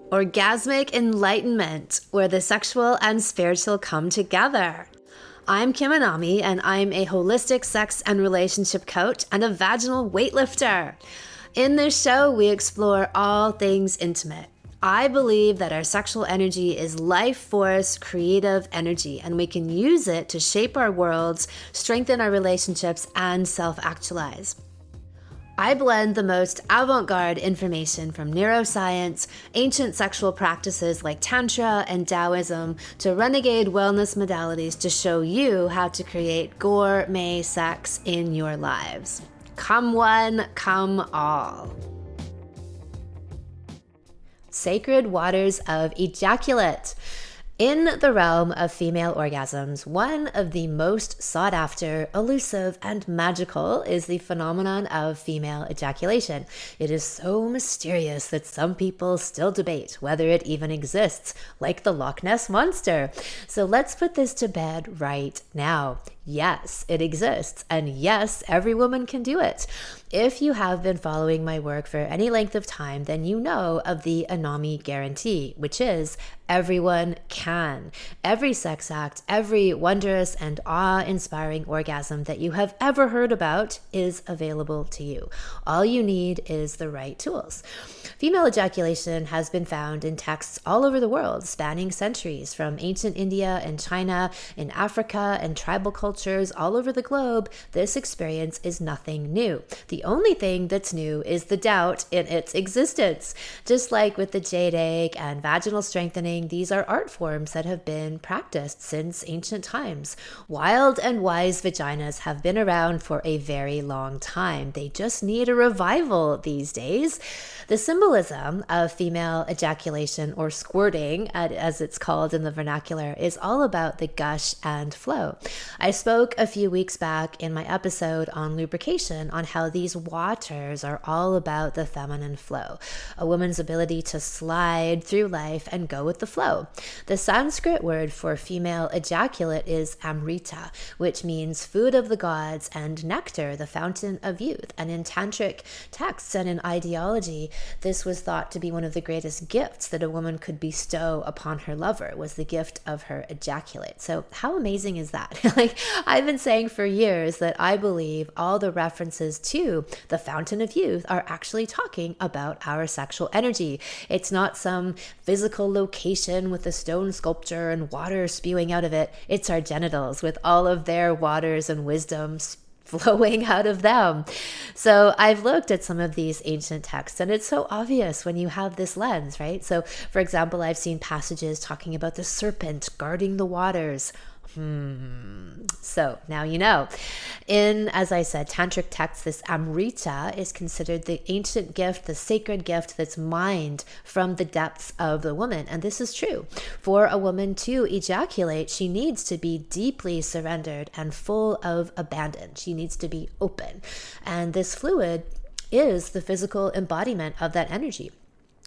Orgasmic enlightenment, where the sexual and spiritual come together. I'm Kim Anami, and I'm a holistic sex and relationship coach and a vaginal weightlifter. In this show, we explore all things intimate. I believe that our sexual energy is life force, creative energy, and we can use it to shape our worlds, strengthen our relationships, and self-actualize. I blend the most avant-garde information from neuroscience, ancient sexual practices like Tantra and Taoism, to renegade wellness modalities to show you how to create gourmet sex in your lives. Come one, come all. Sacred waters of ejaculate. In the realm of female orgasms, one of the most sought after, elusive, and magical is the phenomenon of female ejaculation. It is so mysterious that some people still debate whether it even exists, like the Loch Ness Monster. So let's put this to bed right now. Yes, it exists, and yes, every woman can do it. If you have been following my work for any length of time, then you know of the Anami guarantee, which is everyone can. Every sex act, every wondrous and awe-inspiring orgasm that you have ever heard about is available to you. All you need is the right tools. Female ejaculation has been found in texts all over the world, spanning centuries, from ancient India and China, in Africa, and tribal cultures all over the globe. This experience is nothing new. The only thing that's new is the doubt in its existence. Just like with the jade egg and vaginal strengthening, these are art forms that have been practiced since ancient times. Wild and wise vaginas have been around for a very long time. They just need a revival these days. The symbolism of female ejaculation, or squirting, as it's called in the vernacular, is all about the gush and flow. I spoke a few weeks back in my episode on lubrication on how these waters are all about the feminine flow, a woman's ability to slide through life and go with the flow. The Sanskrit word for female ejaculate is amrita, which means food of the gods and nectar, the fountain of youth. And in tantric texts and in ideology, this was thought to be one of the greatest gifts that a woman could bestow upon her lover, was the gift of her ejaculate. So how amazing is that? I've been saying for years that I believe all the references to the fountain of youth are actually talking about our sexual energy. It's not some physical location with a stone sculpture and water spewing out of it. It's our genitals with all of their waters and wisdoms flowing out of them. So I've looked at some of these ancient texts, and it's so obvious when you have this lens, right? So for example, I've seen passages talking about the serpent guarding the waters. So now you know. In, as I said, tantric texts, this amrita is considered the ancient gift, the sacred gift that's mined from the depths of the woman. And this is true. For a woman to ejaculate, she needs to be deeply surrendered and full of abandon. She needs to be open. And this fluid is the physical embodiment of that energy.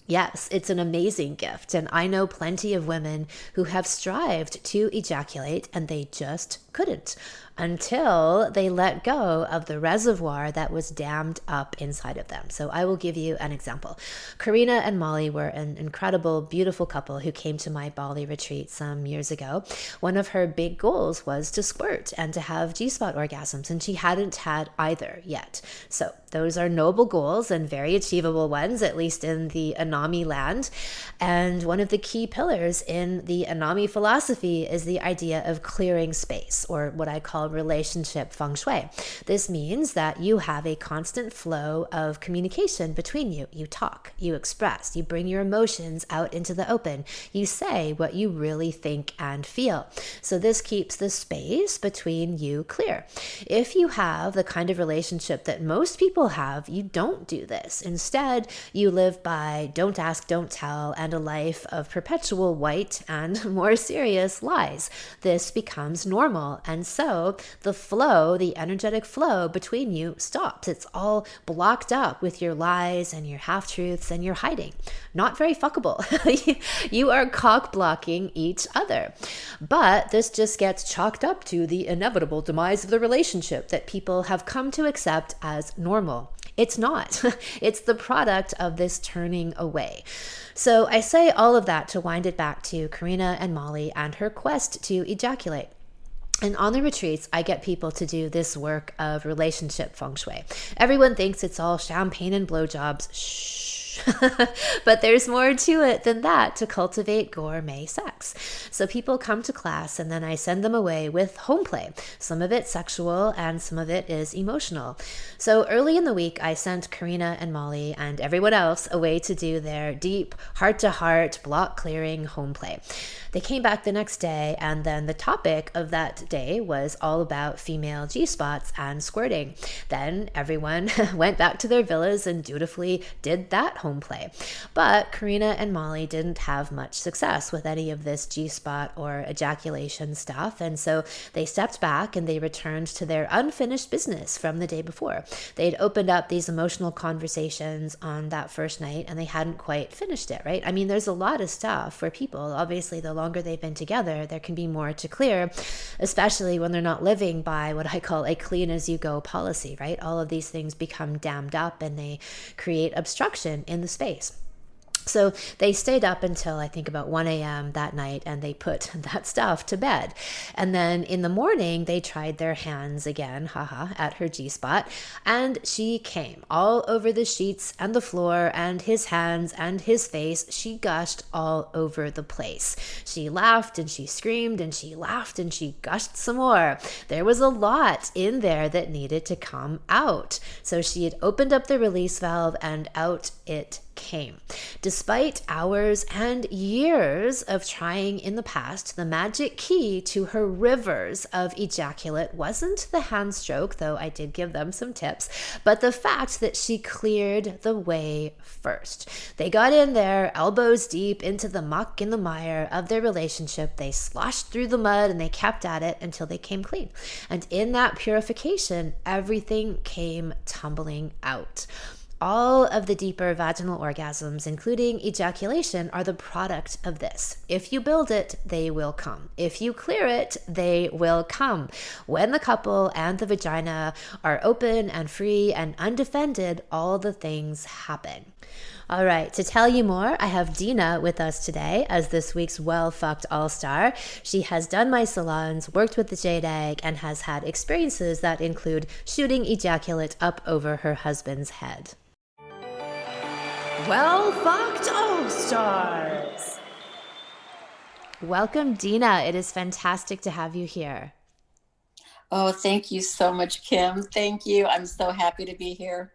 Yes, it's an amazing gift, and I know plenty of women who have strived to ejaculate and they just couldn't until they let go of the reservoir that was dammed up inside of them. So I will give you an example. Karina and Molly were an incredible, beautiful couple who came to my Bali retreat some years ago. One of her big goals was to squirt and to have G-spot orgasms, and she hadn't had either yet. So those are noble goals and very achievable ones, at least in the Anami land. And one of the key pillars in the Anami philosophy is the idea of clearing space, or what I call relationship feng shui. This means that you have a constant flow of communication between you. You talk, you express, you bring your emotions out into the open. You say what you really think and feel. So this keeps the space between you clear. If you have the kind of relationship that most people have, you don't do this. Instead, you live by don't ask, don't tell, and a life of perpetual white and more serious lies. This becomes normal. And so the flow, the energetic flow between you stops. It's all blocked up with your lies and your half-truths and your hiding. Not very fuckable. You are cock blocking each other. But this just gets chalked up to the inevitable demise of the relationship that people have come to accept as normal. It's not. It's the product of this turning away. So I say all of that to wind it back to Karina and Molly and her quest to ejaculate. And on the retreats, I get people to do this work of relationship feng shui. Everyone thinks it's all champagne and blowjobs. Shh. But there's more to it than that to cultivate gourmet sex. So people come to class and then I send them away with home play. Some of it sexual and some of it is emotional. So early in the week, I sent Karina and Molly and everyone else away to do their deep heart-to-heart block clearing home play. They came back the next day, and then the topic of that day was all about female G-spots and squirting. Then everyone went back to their villas and dutifully did that home play. But Karina and Molly didn't have much success with any of this G-spot or ejaculation stuff, and so they stepped back and they returned to their unfinished business from the day before. They'd opened up these emotional conversations on that first night, and they hadn't quite finished it, right? I mean, there's a lot of stuff for people. Obviously, the longer they've been together, there can be more to clear, especially when they're not living by what I call a clean as you go policy, right? All of these things become dammed up and they create obstruction in the space. So they stayed up until I think about 1 a.m. that night and they put that stuff to bed. And then in the morning, they tried their hands again, at her G-spot. And she came all over the sheets and the floor and his hands and his face. She gushed all over the place. She laughed and she screamed and she laughed and she gushed some more. There was a lot in there that needed to come out. So she had opened up the release valve and out it came. Despite hours and years of trying in the past, the magic key to her rivers of ejaculate wasn't the hand stroke, though I did give them some tips, but the fact that she cleared the way first. They got in there, elbows deep into the muck and the mire of their relationship. They sloshed through the mud and they kept at it until they came clean. And in that purification, everything came tumbling out. All of the deeper vaginal orgasms, including ejaculation, are the product of this. If you build it, they will come. If you clear it, they will come. When the couple and the vagina are open and free and undefended, all the things happen. All right, to tell you more, I have Dina with us today as this week's well-fucked all-star. She has done my salons, worked with the jade egg, and has had experiences that include shooting ejaculate up over her husband's head. Well-fucked all-stars! Welcome, Dina. It is fantastic to have you here. Oh, thank you so much, Kim. Thank you. I'm so happy to be here.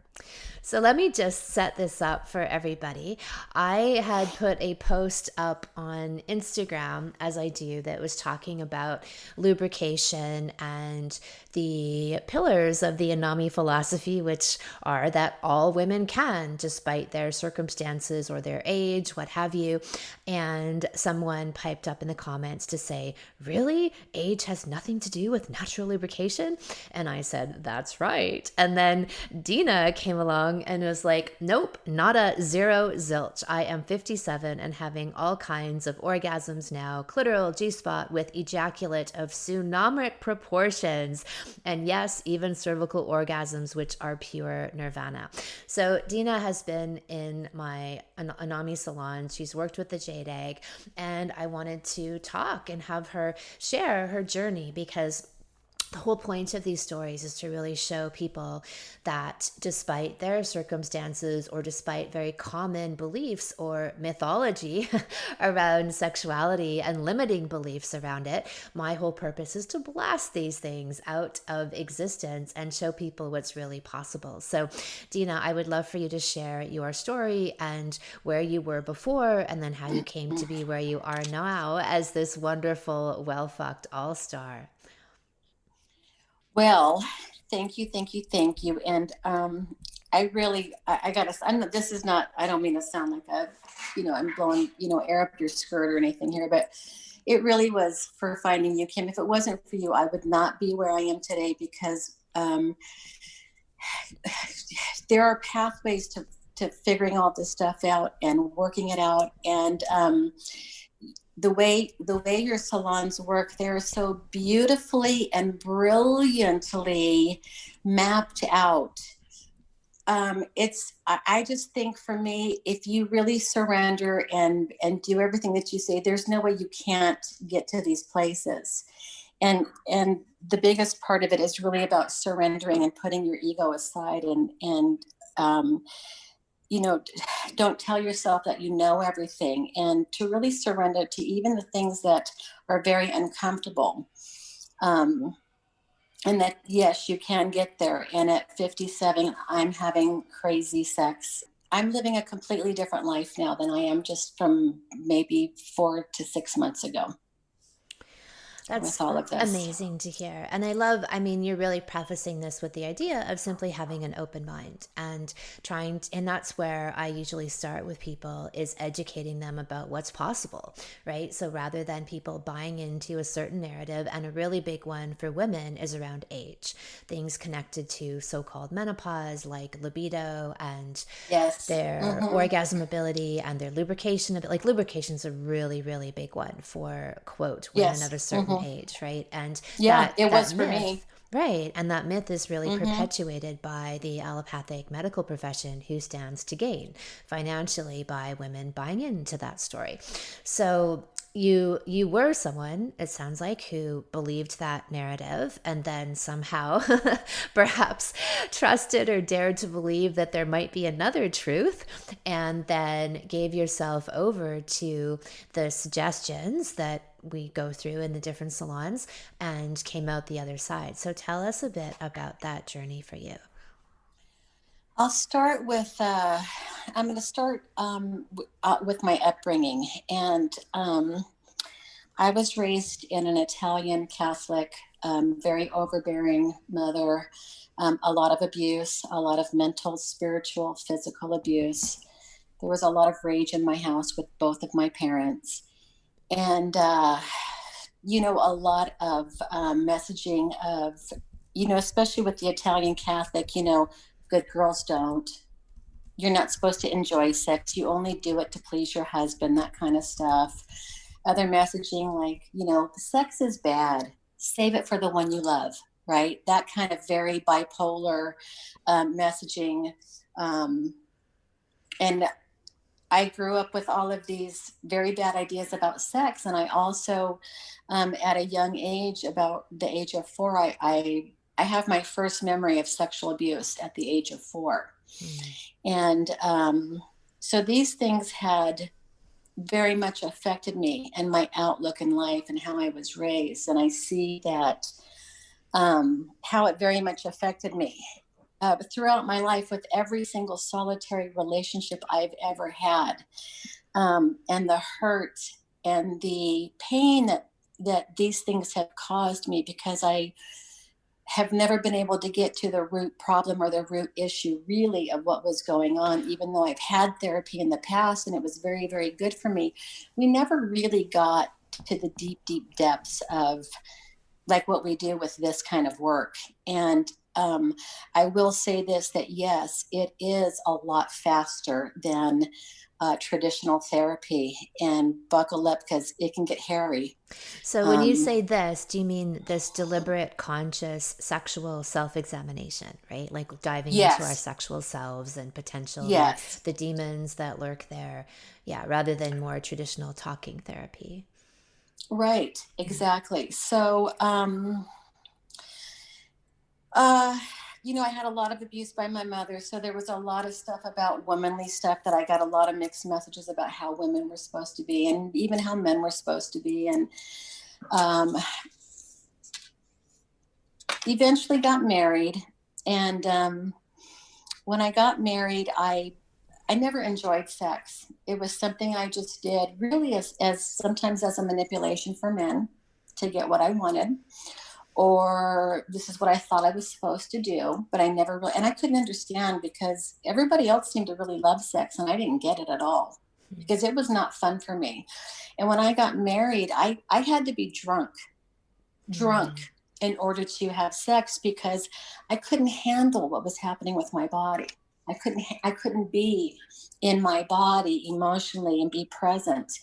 So let me just set this up for everybody. I had put a post up on Instagram, as I do, that was talking about lubrication and the pillars of the Anami philosophy, which are that all women can, despite their circumstances or their age, what have you. And someone piped up in the comments to say, really? Age has nothing to do with natural lubrication? And I said, that's right. And then Dina came along and was like, nope, not a zero zilch. I am 57 and having all kinds of orgasms now, clitoral G-spot with ejaculate of tsunamic proportions. And yes, even cervical orgasms, which are pure nirvana. So Dina has been in my Anami salon. She's worked with the jade egg, and I wanted to talk and have her share her journey, because the whole point of these stories is to really show people that despite their circumstances or despite very common beliefs or mythology around sexuality and limiting beliefs around it, my whole purpose is to blast these things out of existence and show people what's really possible. So, Dina, I would love for you to share your story and where you were before and then how you came to be where you are now as this wonderful, well-fucked all-star. Well, thank you, thank you, thank you. And I gotta, this is not, I don't mean to sound like I'm blowing, air up your skirt or anything here, but it really was for finding you, Kim. If it wasn't for you, I would not be where I am today, because there are pathways to figuring all this stuff out and working it out. And the way your salons work, they're so beautifully and brilliantly mapped out I just think for me, if you really surrender and do everything that you say, there's no way you can't get to these places. And the biggest part of it is really about surrendering and putting your ego aside, and you know, don't tell yourself that you know everything, and to really surrender to even the things that are very uncomfortable. And that, yes, you can get there. And at 57, I'm having crazy sex. I'm living a completely different life now than I am just from maybe 4 to 6 months ago with That's all of this. amazing to hear. And I mean, you're really prefacing this with the idea of simply having an open mind and and that's where I usually start with people, is educating them about what's possible, right? So rather than people buying into a certain narrative, and a really big one for women is around age, things connected to so-called menopause, like libido and Yes. their orgasm ability and their lubrication. Like lubrication's a really, really big one for, quote, women of Yes. a certain age, right? And Yeah, it was for me. right, and that myth is really perpetuated by the allopathic medical profession, who stands to gain financially by women buying into that story. So you were someone, it sounds like, who believed that narrative, and then somehow perhaps trusted or dared to believe that there might be another truth, and then gave yourself over to the suggestions that we go through in the different salons, and came out the other side. So tell us a bit about that journey for you. I'll start with, I'm going to start with my upbringing. And I was raised in an Italian Catholic, very overbearing mother, a lot of abuse, a lot of mental, spiritual, physical abuse. There was a lot of rage in my house with both of my parents. And, a lot of messaging of, especially with the Italian Catholic, good girls don't. You're not supposed to enjoy sex. You only do it to please your husband, that kind of stuff. Other messaging like, sex is bad. Save it for the one you love, right? That kind of very bipolar messaging. And I grew up with all of these very bad ideas about sex. And I also, at a young age, about the age of 4, I have my first memory of sexual abuse at the age of 4. And so these things had very much affected me and my outlook in life and how I was raised. And I see that how it very much affected me throughout my life, with every single solitary relationship I've ever had, and the hurt and the pain that these things have caused me, because I have never been able to get to the root problem or the root issue really of what was going on, even though I've had therapy in the past and it was very, very good for me. We never really got to the deep, deep depths of like what we do with this kind of work. And I will say this, that yes, it is a lot faster than traditional therapy, and buckle up because it can get hairy. So when you say this, do you mean this deliberate, conscious sexual self-examination, right? Like diving into our Yes. sexual selves and potentially Yes. the demons that lurk there. Yeah, rather than more traditional talking therapy. Right. Exactly. So, I had a lot of abuse by my mother. So there was a lot of stuff about womanly stuff that I got a lot of mixed messages about how women were supposed to be and even how men were supposed to be. And eventually got married. And when I got married, I never enjoyed sex. It was something I just did really as sometimes as a manipulation for men to get what I wanted, or this is what I thought I was supposed to do, but I never really, and I couldn't understand because everybody else seemed to really love sex and I didn't get it at all because it was not fun for me. And when I got married, I had to be drunk in order to have sex because I couldn't handle what was happening with my body. I couldn't be in my body emotionally and be present.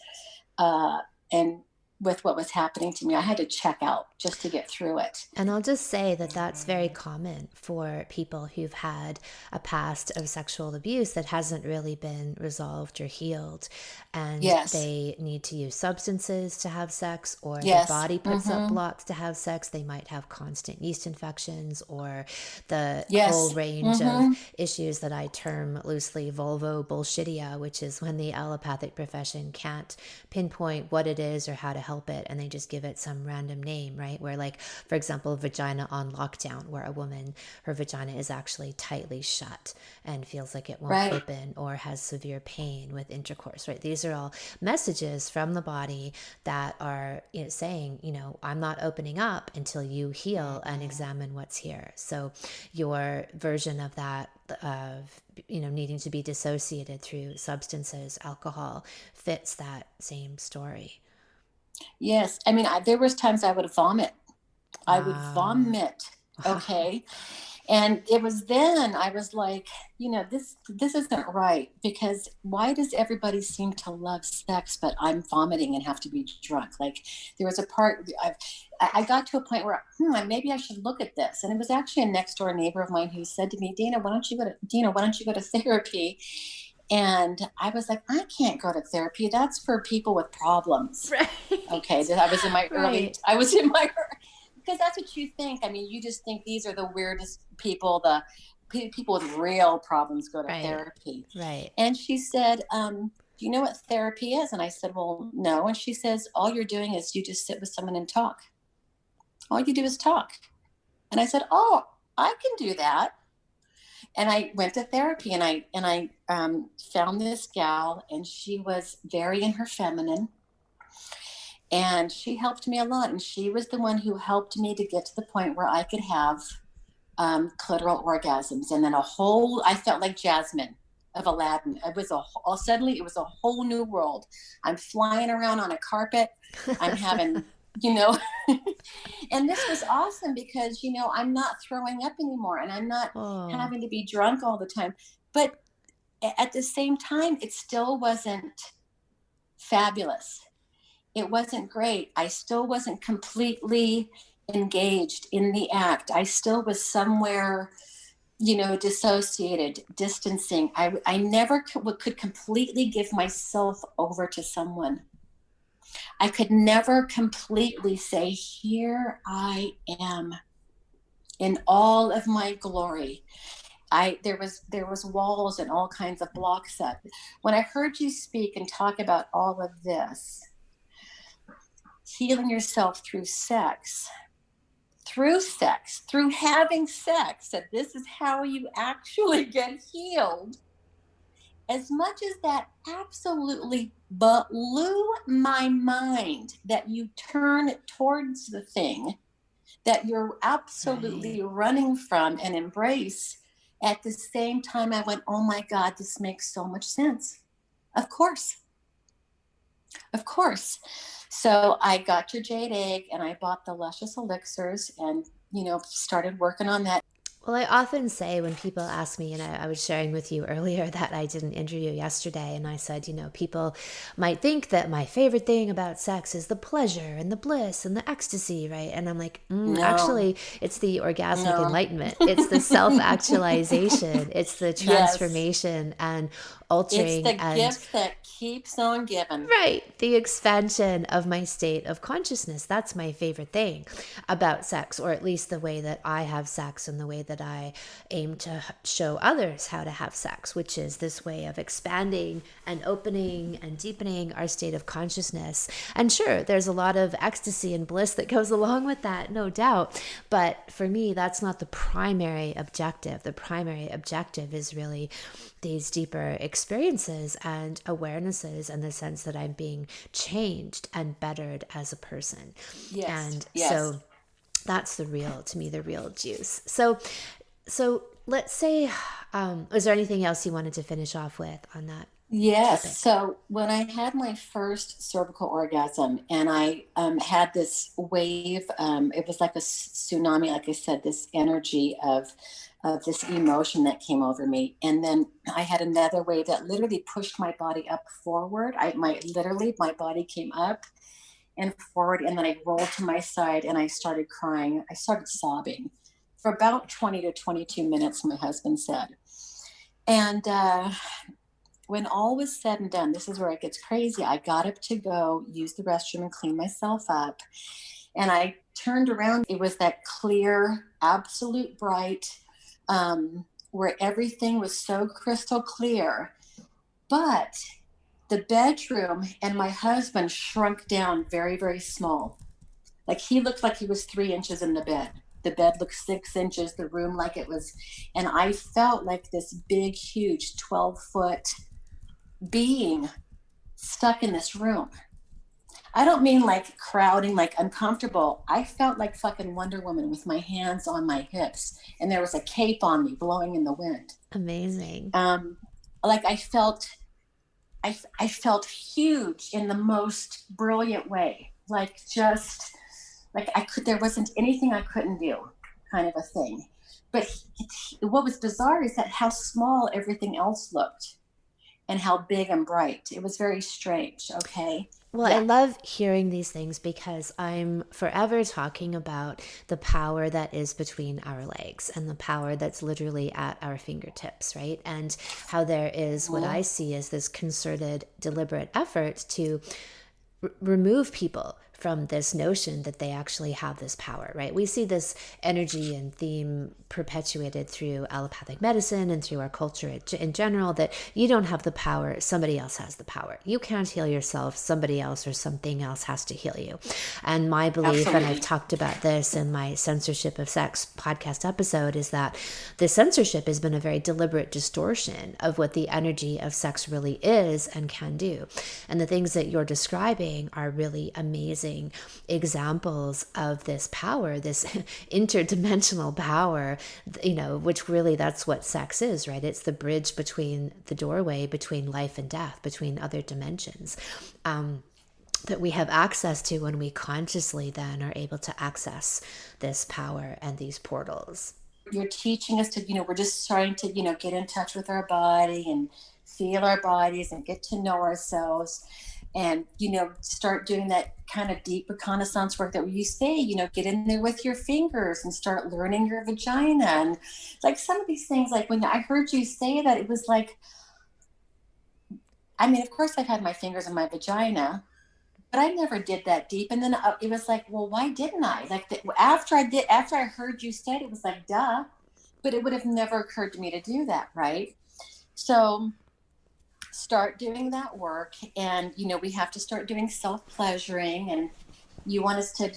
And with what was happening to me. I had to check out just to get through it. And I'll just say that that's very common for people who've had a past of sexual abuse that hasn't really been resolved or healed. And Yes. they need to use substances to have sex, or their Yes. body puts up blocks to have sex. They might have constant yeast infections, or the Yes. whole range of issues that I term loosely vulvo bullshitia, which is when the allopathic profession can't pinpoint what it is or how to help it, and they just give it some random name, right? Where, like, for example, vagina on lockdown, where a woman, her vagina is actually tightly shut and feels like it won't open, or has severe pain with intercourse, right? These are all messages from the body that are, you know, saying, you know, I'm not opening up until you heal and examine what's here. So your version of that, of, you know, needing to be dissociated through substances, alcohol, fits that same story. Yes. I mean, there was times I would vomit. I would vomit. Okay. And it was then I was like, you know, this isn't right, because why does everybody seem to love sex, but I'm vomiting and have to be drunk? Like, there was a part I got to a point where maybe I should look at this. And it was actually a next door neighbor of mine who said to me, Dina, why don't you go to therapy? And I was like, I can't go to therapy. That's for people with problems. Right. Okay. I was in my because that's what you think. I mean, you just think these are the weirdest people. The people with real problems go to therapy. Right. And she said, do you know what therapy is? And I said, well, no. And she says, all you're doing is you just sit with someone and talk. All you do is talk. And I said, oh, I can do that. And I went to therapy, and I found this gal, and she was very in her feminine. And she helped me a lot. And she was the one who helped me to get to the point where I could have clitoral orgasms. And then I felt like Jasmine of Aladdin. Suddenly it was a whole new world. I'm flying around on a carpet. I'm having, you know, and this was awesome because, you know, I'm not throwing up anymore, and I'm not having to be drunk all the time. But at the same time, it still wasn't fabulous. It wasn't great. I still wasn't completely engaged in the act. I still was somewhere, you know, dissociated, distancing. I never could completely give myself over to someone. I could never completely say, here I am in all of my glory. There was walls and all kinds of blocks up. When I heard you speak and talk about all of this, healing yourself through sex, through having sex, that this is how you actually get healed. As much as that absolutely blew my mind, that you turn towards the thing that you're absolutely running from and embrace, at the same time I went, oh my God, this makes so much sense. Of course. So I got your jade egg, and I bought the luscious elixirs, and, you know, started working on that. Well, I often say when people ask me, and I was sharing with you earlier that I did an interview yesterday, and I said, you know, people might think that my favorite thing about sex is the pleasure and the bliss and the ecstasy, right? And I'm like, No. Actually, it's the orgasmic enlightenment. It's the self-actualization. It's the transformation and altering. It's the gift that keeps on giving. Right. The expansion of my state of consciousness. That's my favorite thing about sex, or at least the way that I have sex and the way that I aim to show others how to have sex, which is this way of expanding and opening and deepening our state of consciousness. And sure, there's a lot of ecstasy and bliss that goes along with that, no doubt. But for me, that's not the primary objective. The primary objective is really these deeper experiences and awarenesses, and the sense that I'm being changed and bettered as a person. So that's the real juice. So let's say, is there anything else you wanted to finish off with on that? Yes. Topic? So when I had my first cervical orgasm, and I had this wave, it was like a tsunami, like I said, this energy of this emotion that came over me. And then I had another wave that literally pushed my body up forward. My body came up, and forward. And then I rolled to my side and I started crying. I started sobbing for about 20 to 22 minutes, my husband said. And when all was said and done, this is where it gets crazy. I got up to go use the restroom and clean myself up. And I turned around. It was that clear, absolute bright, where everything was so crystal clear. But the bedroom and my husband shrunk down very, very small. Like he looked like he was 3 inches in the bed. The bed looked 6 inches, the room like it was, and I felt like this big, huge 12-foot being stuck in this room. I don't mean like crowding, like uncomfortable. I felt like fucking Wonder Woman with my hands on my hips, and there was a cape on me blowing in the wind. Amazing. Like I felt huge in the most brilliant way. Like just like there wasn't anything I couldn't do, kind of a thing. But what was bizarre is that how small everything else looked and how big and bright. It was very strange. Okay. Well, yeah. I love hearing these things because I'm forever talking about the power that is between our legs and the power that's literally at our fingertips, right? And how there is what I see as this concerted, deliberate effort to remove people from this notion that they actually have this power, right? We see this energy and theme perpetuated through allopathic medicine and through our culture in general, that you don't have the power, somebody else has the power. You can't heal yourself, somebody else or something else has to heal you. And my belief, and I've talked about this in my Censorship of Sex podcast episode, is that the censorship has been a very deliberate distortion of what the energy of sex really is and can do. And the things that you're describing are really amazing examples of this power, this interdimensional power, which really that's what sex is, right? It's the bridge between the doorway between life and death, between other dimensions, that we have access to when we consciously then are able to access this power and these portals. You're teaching us to, we're just starting to, get in touch with our body and feel our bodies and get to know ourselves. And, start doing that kind of deep reconnaissance work that you say, get in there with your fingers and start learning your vagina. And like some of these things, like when I heard you say that, it was like, I mean, of course I've had my fingers in my vagina, but I never did that deep. And then it was like, well, why didn't I? Like after I heard you say it, it was like, duh, but it would have never occurred to me to do that. Right. So start doing that work. And, we have to start doing self-pleasuring, and you want us to,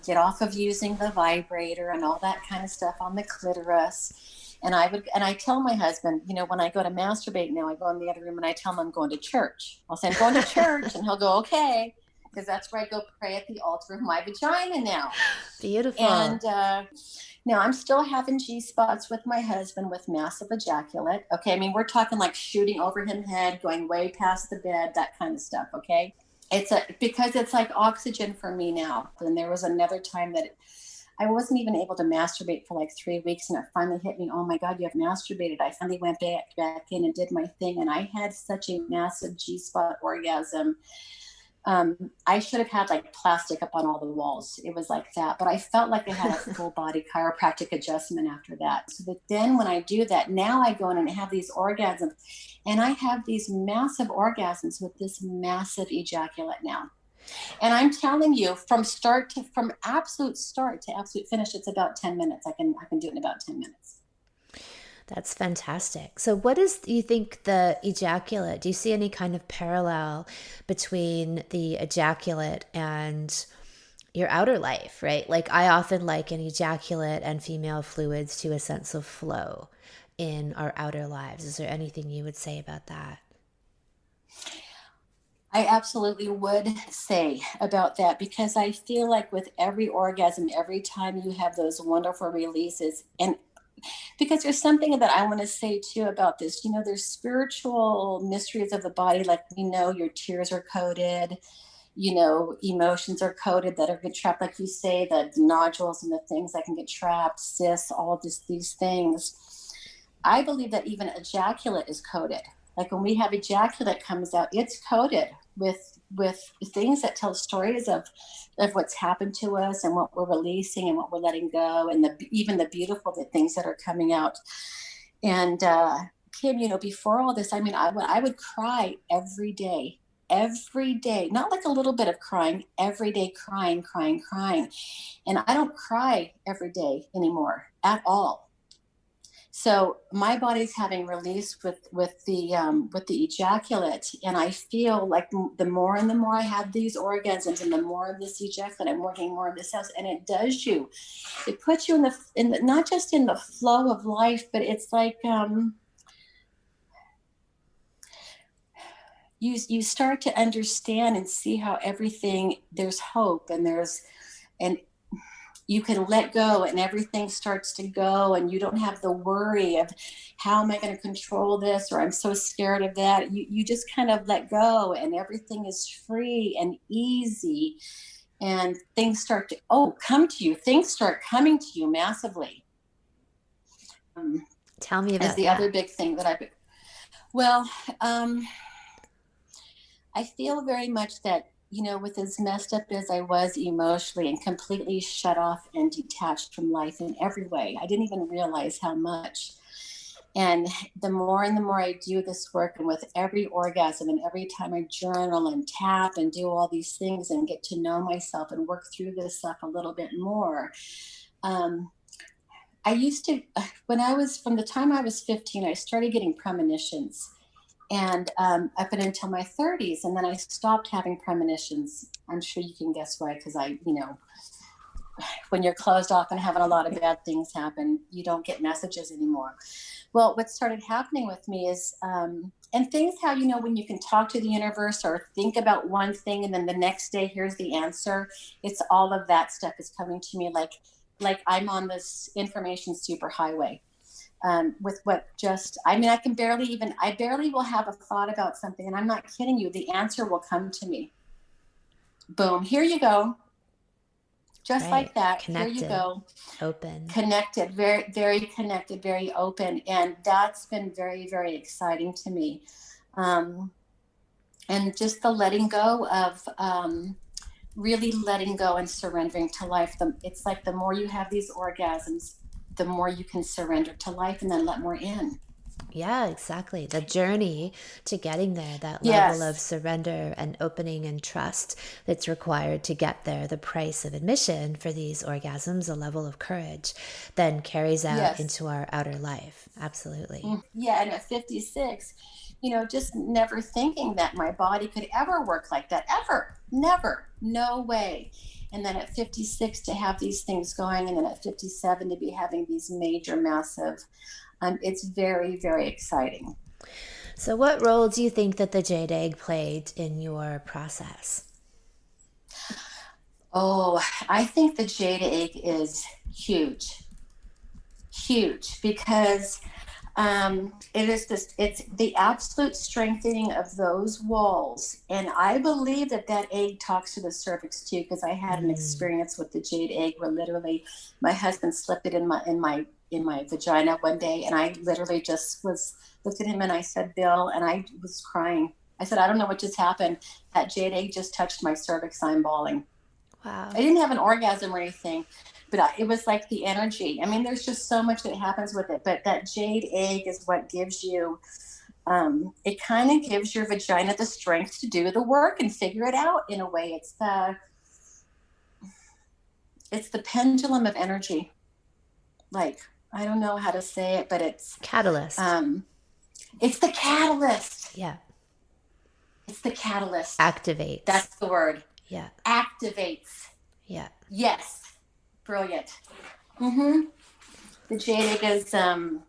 get off of using the vibrator and all that kind of stuff on the clitoris. And I tell my husband, when I go to masturbate now, I go in the other room and I tell him I'm going to church. I'll say I'm going to church and he'll go, okay. Because that's where I go pray at the altar of my vagina now. Beautiful. And now I'm still having G-spots with my husband with massive ejaculate. Okay, I mean, we're talking like shooting over him head, going way past the bed, that kind of stuff, okay? Because it's like oxygen for me now. And there was another time that I wasn't even able to masturbate for like 3 weeks, and it finally hit me, oh my God, you have masturbated. I finally went back in and did my thing, and I had such a massive G-spot orgasm. I should have had like plastic up on all the walls. It was like that, but I felt like I had a full body chiropractic adjustment after that. So that then when I do that, now I go in and have these orgasms, and I have these massive orgasms with this massive ejaculate now. And I'm telling you, from absolute start to absolute finish, it's about 10 minutes. I can do it in about 10 minutes. That's fantastic. So do you think the ejaculate, do you see any kind of parallel between the ejaculate and your outer life, right? Like I often liken ejaculate and female fluids to a sense of flow in our outer lives. Is there anything you would say about that? I absolutely would say about that, because I feel like with every orgasm, every time you have those wonderful releases, and because there's something that I want to say too about this, there's spiritual mysteries of the body. Like, your tears are coded, emotions are coded that are get trapped. Like you say, the nodules and the things that can get trapped, cysts, all these things. I believe that even ejaculate is coded. Like when we have ejaculate comes out, it's coated with things that tell stories of what's happened to us and what we're releasing and what we're letting go, and even the beautiful things that are coming out. And Kim, before all this, I mean, I would cry every day, not like a little bit of crying, every day, crying, crying, crying. And I don't cry every day anymore at all. So my body's having release with the ejaculate, and I feel like the more and the more I have these orgasms, and the more of this ejaculate, I'm working more of this house, and it does you. It puts you in the not just in the flow of life, but it's like you start to understand and see how everything, there's hope, and you can let go, and everything starts to go, and you don't have the worry of how am I going to control this, or I'm so scared of that. You just kind of let go, and everything is free and easy, and things start to come to you. Things start coming to you massively. Tell me about as the that. other big thing that I feel very much that, with as messed up as I was emotionally and completely shut off and detached from life in every way, I didn't even realize how much. And the more I do this work, and with every orgasm and every time I journal and tap and do all these things and get to know myself and work through this stuff a little bit more, I used to, from the time I was 15, I started getting premonitions. And up and until my 30s, and then I stopped having premonitions. I'm sure you can guess why, because when you're closed off and having a lot of bad things happen, you don't get messages anymore. Well, what started happening with me is, and things how, when you can talk to the universe or think about one thing, and then the next day, here's the answer. It's all of that stuff is coming to me like I'm on this information superhighway. With I barely will have a thought about something, and I'm not kidding you. The answer will come to me. Boom. Here you go. Just like that. Connected. Here you go. Open. Connected, very, very connected, very open. And that's been very, very exciting to me. And just the letting go of, really letting go and surrendering to life. It's like the more you have these orgasms, the more you can surrender to life and then let more in. Yeah, exactly. The journey to getting there, that level of surrender and opening and trust that's required to get there, the price of admission for these orgasms, a level of courage, then carries out into our outer life. Absolutely. Yeah, and at 56, just never thinking that my body could ever work like that. Ever. Never. No way. And then at 56 to have these things going, and then at 57 to be having these major, massive, it's very, very exciting. So what role do you think that the jade egg played in your process? Oh, I think the jade egg is huge. Huge, because it's the absolute strengthening of those walls. And I believe that egg talks to the cervix too, because I had an experience with the jade egg where literally my husband slipped it in my vagina one day, and I literally just looked at him and I said, Bill, and I was crying. I said, I don't know what just happened. That jade egg just touched my cervix. I'm bawling. Wow. I didn't have an orgasm or anything, but it was like the energy. I mean, there's just so much that happens with it, but that jade egg is what gives you, it kind of gives your vagina the strength to do the work and figure it out in a way. It's the pendulum of energy. Like, I don't know how to say it, but it's catalyst. It's the catalyst. Yeah. It's the catalyst. Activates. That's the word. Yeah. Activates. Yeah. Yes. Brilliant. The jade egg is that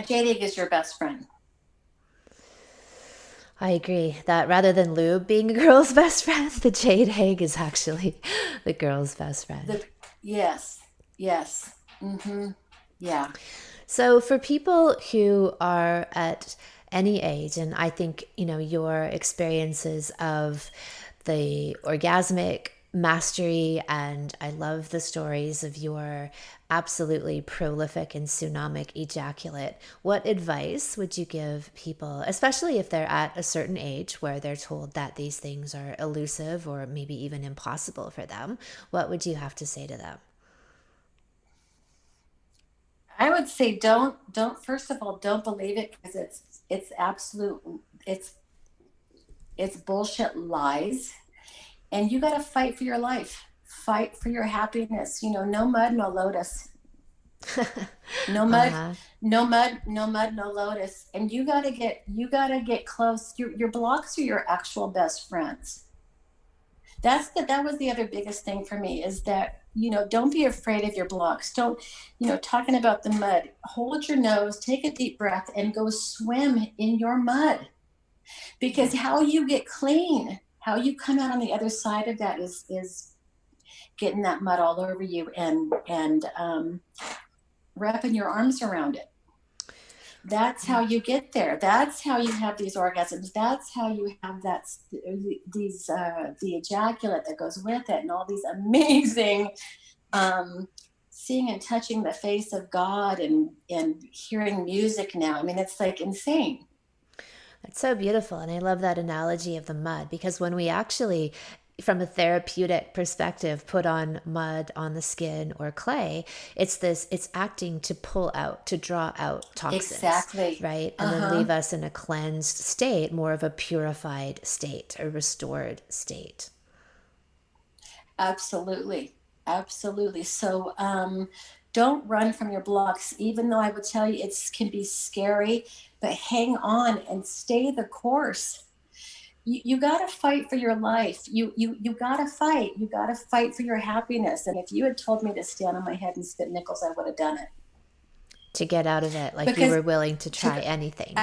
jade egg is your best friend. I agree that rather than lube being a girl's best friend, the jade egg is actually the girl's best friend. Yes. Yeah. So for people who are at any age, and I think, your experiences of the orgasmic mastery, and I love the stories of your absolutely prolific and tsunamic ejaculate. What advice would you give people, especially if they're at a certain age where they're told that these things are elusive or maybe even impossible for them? What would you have to say to them? I would say don't first of all, don't believe it, because it's absolute, it's it's bullshit lies. And you got to fight for your life, fight for your happiness. No mud, no lotus. No mud, Uh-huh. no mud, no mud, no lotus. And you gotta get close. Your blocks are your actual best friends. That was the other biggest thing for me, is that, don't be afraid of your blocks. Don't, talking about the mud, hold your nose, take a deep breath, and go swim in your mud. Because how you get clean, how you come out on the other side of that is getting that mud all over you, and wrapping your arms around it. That's how you get there. That's how you have these orgasms. That's how you have the ejaculate that goes with it, and all these amazing seeing and touching the face of God, and hearing music now. I mean, it's like insane. That's so beautiful. And I love that analogy of the mud, because when we actually, from a therapeutic perspective, put on mud on the skin or clay, it's acting to pull out, to draw out toxins. Exactly. Right? And then leave us in a cleansed state, more of a purified state, a restored state. Absolutely. Absolutely. So don't run from your blocks, even though I would tell you it can be scary, but hang on and stay the course. You got to fight for your life. You got to fight. You got to fight for your happiness. And if you had told me to stand on my head and spit nickels, I would have done it. To get out of it, like Because you were willing to try anything.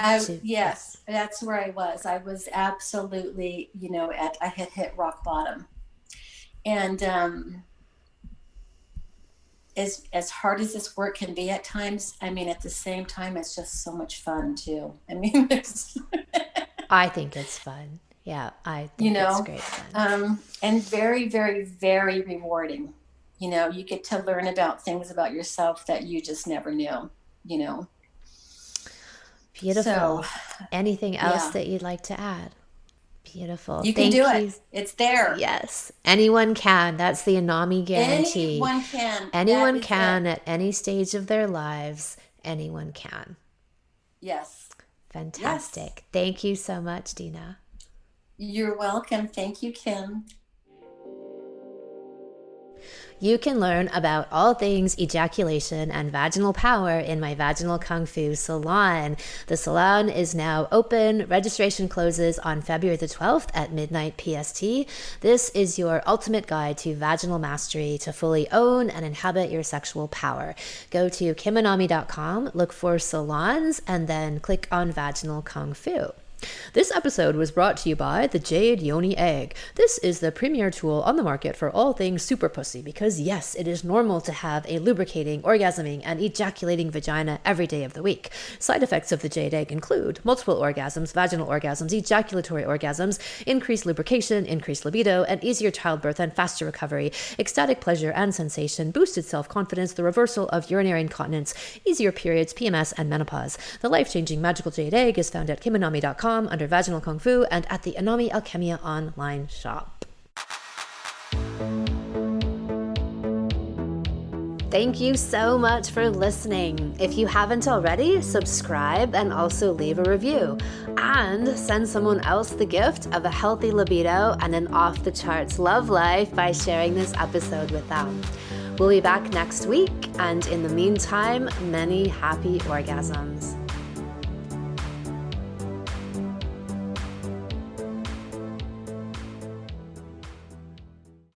Yes, that's where I was. I was absolutely, I had hit rock bottom. And as hard as this work can be at times, I mean, at the same time, it's just so much fun too. I mean, I think it's fun. Yeah, I think it's great fun. And very, very, very rewarding. You get to learn about things about yourself that you just never knew. Beautiful. So, anything else that you'd like to add? Beautiful. You can do it. It's there. Yes. Anyone can. That's the Anami guarantee. Anyone can. Anyone can at any stage of their lives. Anyone can. Yes. Fantastic. Yes. Thank you so much, Dina. You're welcome. Thank you, Kim. You can learn about all things ejaculation and vaginal power in my Vaginal Kung Fu salon. The salon is now open. Registration closes on February the 12th at midnight PST. This is your ultimate guide to vaginal mastery to fully own and inhabit your sexual power. Go to kimanami.com, look for salons, and then click on Vaginal Kung Fu. This episode was brought to you by the Jade Yoni Egg. This is the premier tool on the market for all things super pussy, because yes, it is normal to have a lubricating, orgasming, and ejaculating vagina every day of the week. Side effects of the Jade Egg include multiple orgasms, vaginal orgasms, ejaculatory orgasms, increased lubrication, increased libido, and easier childbirth and faster recovery, ecstatic pleasure and sensation, boosted self-confidence, the reversal of urinary incontinence, easier periods, PMS, and menopause. The life-changing magical Jade Egg is found at kimanami.com under Vaginal Kung Fu and at the Anami Alchemia online shop. Thank you so much for listening. If you haven't already, subscribe and also leave a review. And send someone else the gift of a healthy libido and an off-the-charts love life by sharing this episode with them. We'll be back next week, and in the meantime, many happy orgasms.